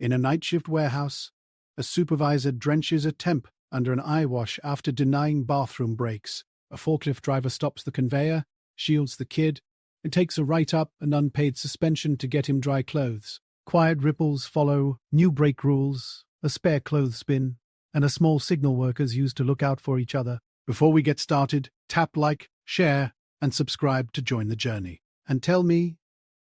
In a night shift warehouse, a supervisor drenches a temp under an eyewash after denying bathroom breaks. A forklift driver stops the conveyor, shields the kid, and takes a write-up and unpaid suspension to get him dry clothes. Quiet ripples follow, new brake rules, a spare clothes bin, and a small signal workers used to look out for each other. Before we get started, tap like, share, and subscribe to join the journey. And tell me,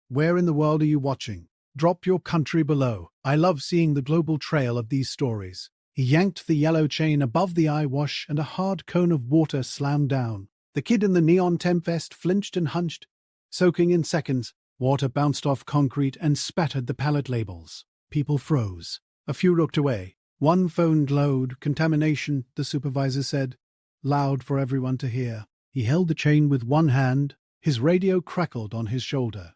where in the world are you watching? Drop your country below. I love seeing the global trail of these stories. He yanked the yellow chain above the eyewash and a hard cone of water slammed down. The kid in the neon temp vest flinched and hunched, soaking in seconds. Water bounced off concrete and spattered the pallet labels. People froze. A few looked away. One phone glowed. Contamination, the supervisor said, loud for everyone to hear. He held the chain with one hand. His radio crackled on his shoulder.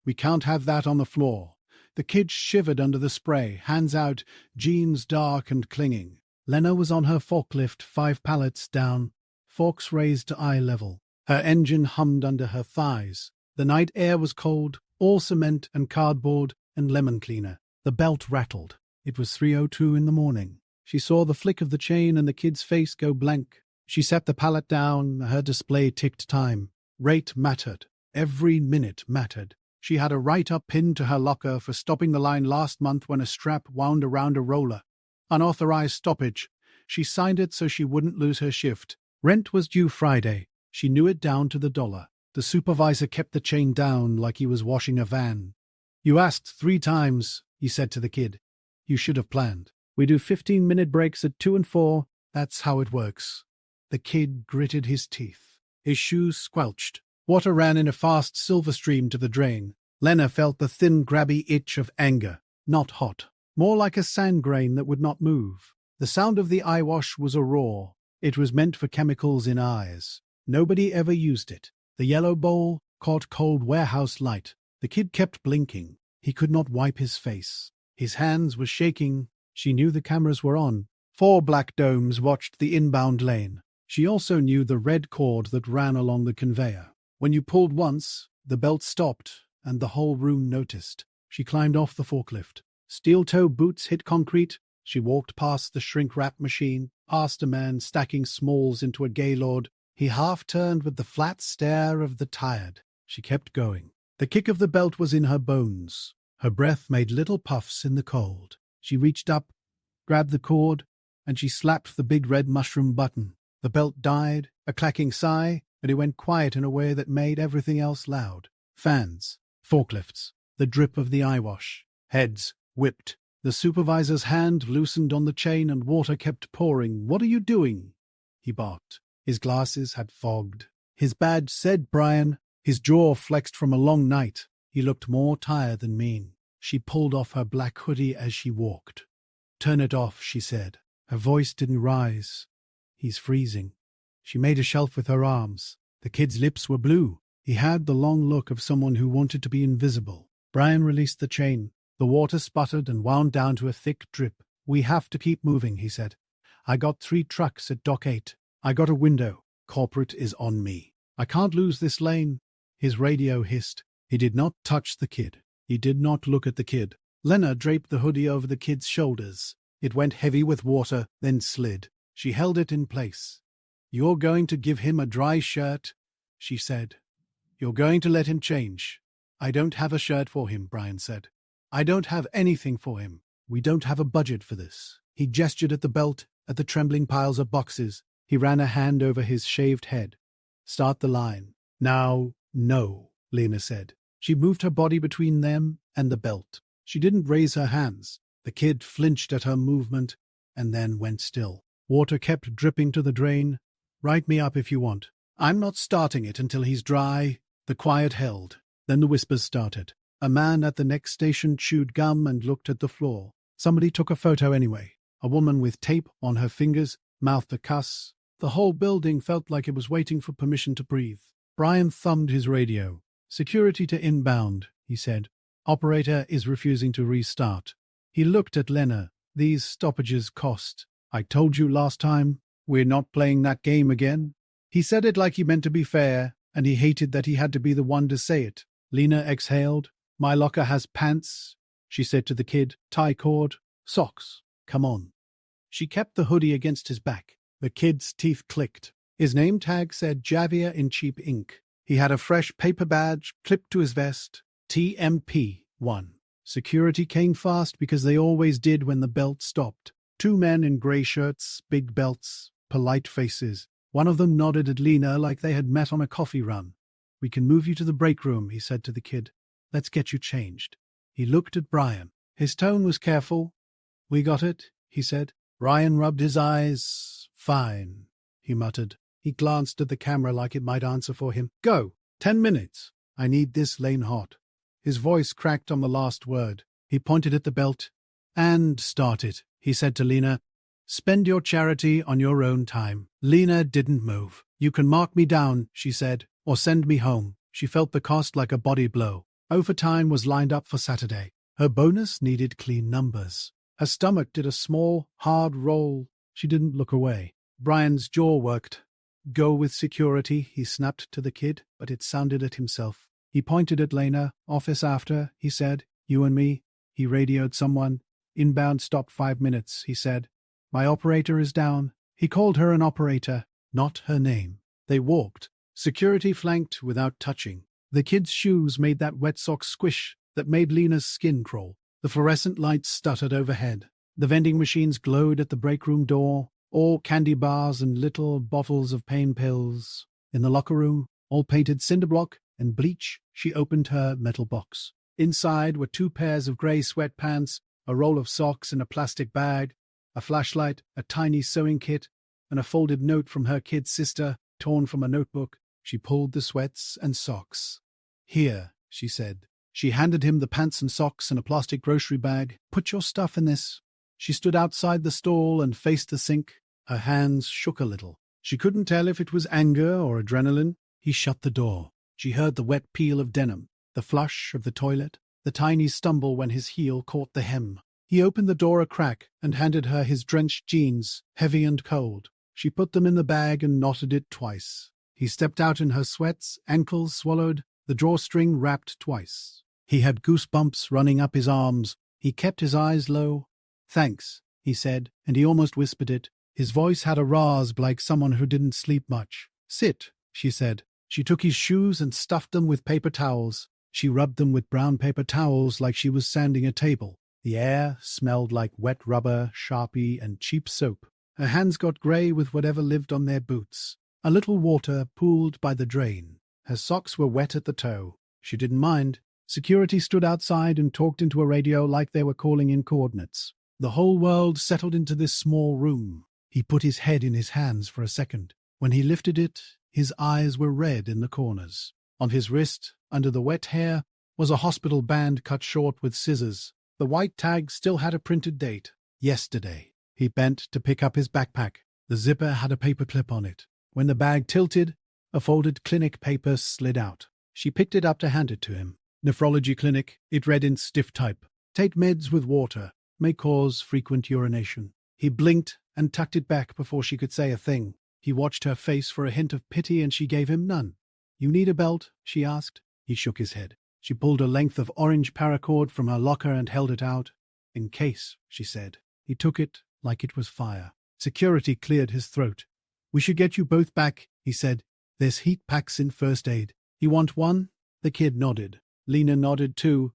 We can't have that on the floor. The kid shivered under the spray, hands out, jeans dark and clinging. Lena was on her forklift, 5 pallets down, forks raised to eye level. Her engine hummed under her thighs. The night air was cold, all cement and cardboard and lemon cleaner. The belt rattled. It was 3:02 in the morning. She saw the flick of the chain and the kid's face go blank. She set the pallet down, her display ticked time. Rate mattered. Every minute mattered. She had a write-up pinned to her locker for stopping the line last month when a strap wound around a roller. Unauthorized stoppage. She signed it so she wouldn't lose her shift. Rent was due Friday. She knew it down to the dollar. The supervisor kept the chain down like he was washing a van. You asked 3 times, he said to the kid. You should have planned. We do 15-minute breaks at 2 and 4. That's how it works. The kid gritted his teeth. His shoes squelched. Water ran in a fast silver stream to the drain. Lena felt the thin, grabby itch of anger. Not hot. More like a sand grain that would not move. The sound of the eyewash was a roar. It was meant for chemicals in eyes. Nobody ever used it. The yellow bowl caught cold warehouse light. The kid kept blinking. He could not wipe his face. His hands were shaking. She knew the cameras were on. 4 black domes watched the inbound lane. She also knew the red cord that ran along the conveyor. When you pulled once, the belt stopped, and the whole room noticed. She climbed off the forklift. Steel-toe boots hit concrete. She walked past the shrink-wrap machine, past a man stacking smalls into a gaylord. He half-turned with the flat stare of the tired. She kept going. The kick of the belt was in her bones. Her breath made little puffs in the cold. She reached up, grabbed the cord, and she slapped the big red mushroom button. The belt died, a clacking sigh, and it went quiet in a way that made everything else loud. Fans, forklifts, the drip of the eyewash. Heads whipped. The supervisor's hand loosened on the chain and water kept pouring. What are you doing? He barked. His glasses had fogged. His badge said Brian. His jaw flexed from a long night. He looked more tired than mean. She pulled off her black hoodie as she walked. Turn it off, she said. Her voice didn't rise. He's freezing. She made a shelf with her arms. The kid's lips were blue. He had the long look of someone who wanted to be invisible. Brian released the chain. The water sputtered and wound down to a thick drip. We have to keep moving, he said. I got 3 trucks at Dock 8. I got a window. Corporate is on me. I can't lose this lane. His radio hissed. He did not touch the kid. He did not look at the kid. Lena draped the hoodie over the kid's shoulders. It went heavy with water, then slid. She held it in place. You're going to give him a dry shirt, she said. You're going to let him change. I don't have a shirt for him, Brian said. I don't have anything for him. We don't have a budget for this. He gestured at the belt, at the trembling piles of boxes. He ran a hand over his shaved head. Start the line. Now, no, Lena said. She moved her body between them and the belt. She didn't raise her hands. The kid flinched at her movement and then went still. Water kept dripping to the drain. Write me up if you want. I'm not starting it until he's dry. The quiet held. Then the whispers started. A man at the next station chewed gum and looked at the floor. Somebody took a photo anyway. A woman with tape on her fingers mouthed a cuss. The whole building felt like it was waiting for permission to breathe. Brian thumbed his radio. Security to inbound, he said. Operator is refusing to restart. He looked at Lena. These stoppages cost. I told you last time, we're not playing that game again. He said it like he meant to be fair, and he hated that he had to be the one to say it. Lena exhaled. My locker has pants. she said to the kid. Tie cord, socks, come on. She kept the hoodie against his back. The kid's teeth clicked. His name tag said Javier in cheap ink. He had a fresh paper badge clipped to his vest, TMP1. Security came fast because they always did when the belt stopped. 2 men in grey shirts, big belts, polite faces. One of them nodded at Lena like they had met on a coffee run. We can move you to the break room, he said to the kid. Let's get you changed. He looked at Brian. His tone was careful. We got it, he said. Brian rubbed his eyes. Fine, he muttered. He glanced at the camera like it might answer for him. Go. 10 minutes. I need this lane hot. His voice cracked on the last word. He pointed at the belt. And start it, he said to Lena. Spend your charity on your own time. Lena didn't move. You can mark me down, she said, or send me home. She felt the cost like a body blow. Overtime was lined up for Saturday. Her bonus needed clean numbers. Her stomach did a small, hard roll. She didn't look away. Brian's jaw worked. Go with security, he snapped to the kid, but it sounded at himself. He pointed at Lena. Office after, he said. You and me. He radioed someone. Inbound stop 5 minutes, he said. My operator is down. He called her an operator, not her name. They walked. Security flanked without touching. The kid's shoes made that wet sock squish that made Lena's skin crawl. The fluorescent lights stuttered overhead. The vending machines glowed at the break room door, all candy bars and little bottles of pain pills. In the locker room, all painted cinder block and bleach, she opened her metal box. Inside were 2 pairs of grey sweatpants, a roll of socks in a plastic bag, a flashlight, a tiny sewing kit, and a folded note from her kid sister, torn from a notebook. She pulled the sweats and socks. Here, she said. She handed him the pants and socks and a plastic grocery bag. Put your stuff in this. She stood outside the stall and faced the sink. Her hands shook a little. She couldn't tell if it was anger or adrenaline. He shut the door. She heard the wet peel of denim, the flush of the toilet, the tiny stumble when his heel caught the hem. He opened the door a crack and handed her his drenched jeans, heavy and cold. She put them in the bag and knotted it twice. He stepped out in her sweats, ankles swallowed, the drawstring wrapped twice. He had goosebumps running up his arms. He kept his eyes low. Thanks, he said, and he almost whispered it. His voice had a rasp like someone who didn't sleep much. Sit, she said. She took his shoes and stuffed them with paper towels. She rubbed them with brown paper towels like she was sanding a table. The air smelled like wet rubber, Sharpie, and cheap soap. Her hands got grey with whatever lived on their boots. A little water pooled by the drain. Her socks were wet at the toe. She didn't mind. Security stood outside and talked into a radio like they were calling in coordinates. The whole world settled into this small room. He put his head in his hands for a second. When he lifted it, his eyes were red in the corners. On his wrist, under the wet hair, was a hospital band cut short with scissors. The white tag still had a printed date. Yesterday. He bent to pick up his backpack. The zipper had a paper clip on it. When the bag tilted, a folded clinic paper slid out. She picked it up to hand it to him. Nephrology clinic, it read in stiff type. Take meds with water. May cause frequent urination. He blinked and tucked it back before she could say a thing. He watched her face for a hint of pity and she gave him none. You need a belt? She asked. He shook his head. She pulled a length of orange paracord from her locker and held it out. In case, she said. He took it like it was fire. Security cleared his throat. We should get you both back, he said. There's heat packs in first aid. You want one? The kid nodded. Lena nodded too,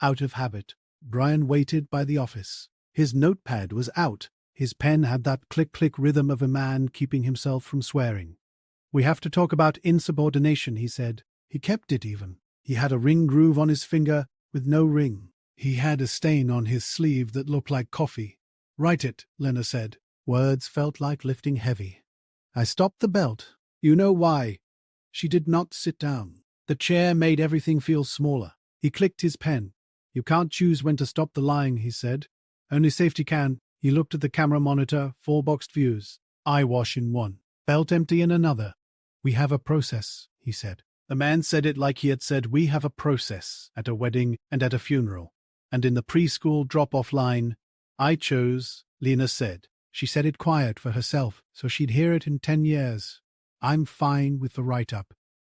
out of habit. Brian waited by the office. His notepad was out. His pen had that click-click rhythm of a man keeping himself from swearing. We have to talk about insubordination, he said. He kept it even. He had a ring groove on his finger with no ring. He had a stain on his sleeve that looked like coffee. Write it, Lena said. Words felt like lifting heavy. I stopped the belt. You know why. She did not sit down. The chair made everything feel smaller. He clicked his pen. You can't choose when to stop the lying, he said. Only safety can. He looked at the camera monitor, 4 boxed views. Eyewash in one. Belt empty in another. We have a process, he said. The man said it like he had said we have a process at a wedding and at a funeral. And in the preschool drop-off line, I chose, Lena said. She said it quiet for herself, so she'd hear it in 10 years. I'm fine with the write-up.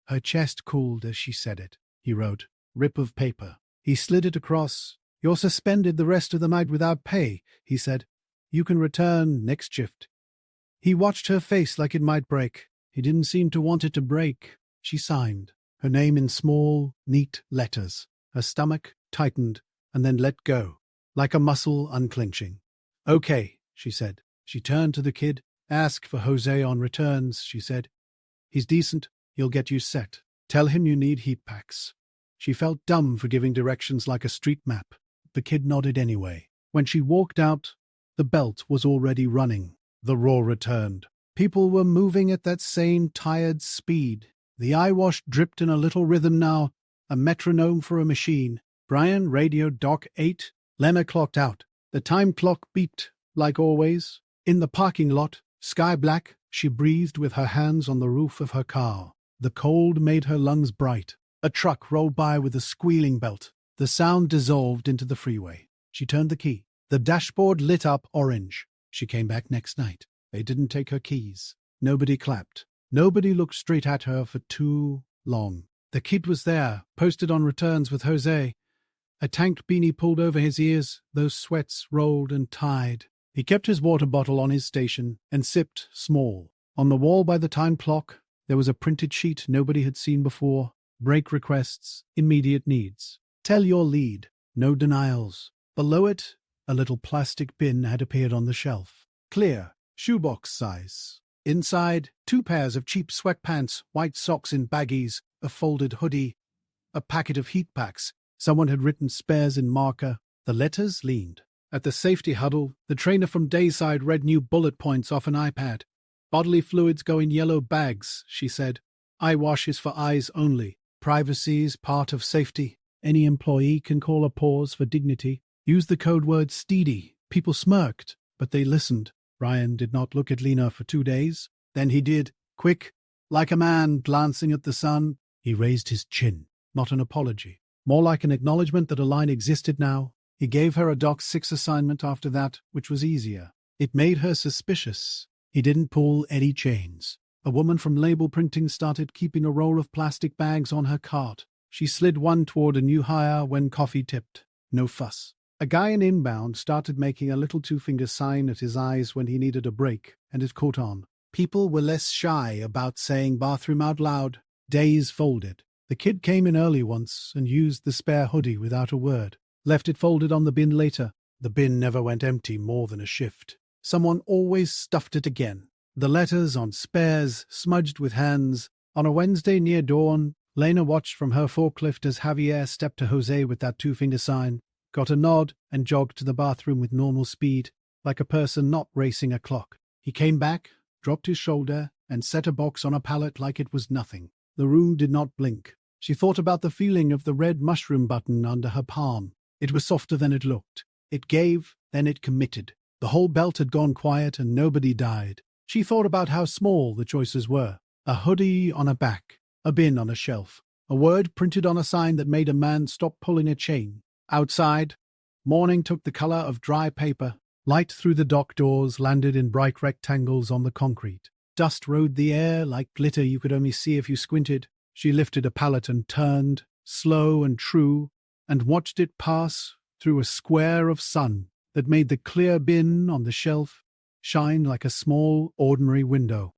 Her chest cooled as she said it. He wrote, rip of paper. He slid it across. "You're suspended the rest of the night without pay," he said. "You can return next shift." He watched her face like it might break. He didn't seem to want it to break. She signed, her name in small, neat letters. Her stomach tightened and then let go, like a muscle unclenching. "Okay," she said. She turned to the kid. "Ask for Jose on returns," she said. "He's decent. He'll get you set. Tell him you need heat packs." She felt dumb for giving directions like a street map. The kid nodded anyway. When she walked out, the belt was already running. The roar returned. People were moving at that same tired speed. The eyewash dripped in a little rhythm now, a metronome for a machine. Brian radioed Doc 8. Lena clocked out. The time clock beeped, like always. In the parking lot, sky black, she breathed with her hands on the roof of her car. The cold made her lungs bright. A truck rolled by with a squealing belt. The sound dissolved into the freeway. She turned the key. The dashboard lit up orange. She came back next night. They didn't take her keys. Nobody clapped. Nobody looked straight at her for too long. The kid was there, posted on returns with Jose. A tanked beanie pulled over his ears, those sweats rolled and tied. He kept his water bottle on his station and sipped small. On the wall by the time clock, there was a printed sheet nobody had seen before. Break requests, immediate needs. Tell your lead, no denials. Below it, a little plastic bin had appeared on the shelf. Clear, shoebox size. Inside, 2 pairs of cheap sweatpants, white socks in baggies, a folded hoodie, a packet of heat packs. Someone had written spares in marker. The letters leaned. At the safety huddle, the trainer from Dayside read new bullet points off an iPad. "Bodily fluids go in yellow bags," she said. "Eyewash is for eyes only. Privacy's part of safety. Any employee can call a pause for dignity. Use the code word steady." People smirked, but they listened. Brian did not look at Lena for 2 days. Then he did, quick, like a man glancing at the sun. He raised his chin, not an apology, more like an acknowledgement that a line existed now. He gave her a Doc 6 assignment after that, which was easier. It made her suspicious. He didn't pull any chains. A woman from label printing started keeping a roll of plastic bags on her cart. She slid one toward a new hire when coffee tipped. No fuss. A guy in inbound started making a little 2-finger sign at his eyes when he needed a break, and it caught on. People were less shy about saying bathroom out loud. Days folded. The kid came in early once and used the spare hoodie without a word. Left it folded on the bin later. The bin never went empty more than a shift. Someone always stuffed it again. The letters on spares smudged with hands. On a Wednesday near dawn, Lena watched from her forklift as Javier stepped to Jose with that 2-finger sign, got a nod, and jogged to the bathroom with normal speed, like a person not racing a clock. He came back, dropped his shoulder, and set a box on a pallet like it was nothing. The room did not blink. She thought about the feeling of the red mushroom button under her palm. It was softer than it looked. It gave, then it committed. The whole belt had gone quiet and nobody died. She thought about how small the choices were. A hoodie on a back, a bin on a shelf, a word printed on a sign that made a man stop pulling a chain. Outside, morning took the color of dry paper. Light through the dock doors landed in bright rectangles on the concrete. Dust rode the air like glitter you could only see if you squinted. She lifted a pallet and turned, slow and true, and watched it pass through a square of sun that made the clear bin on the shelf shine like a small, ordinary window.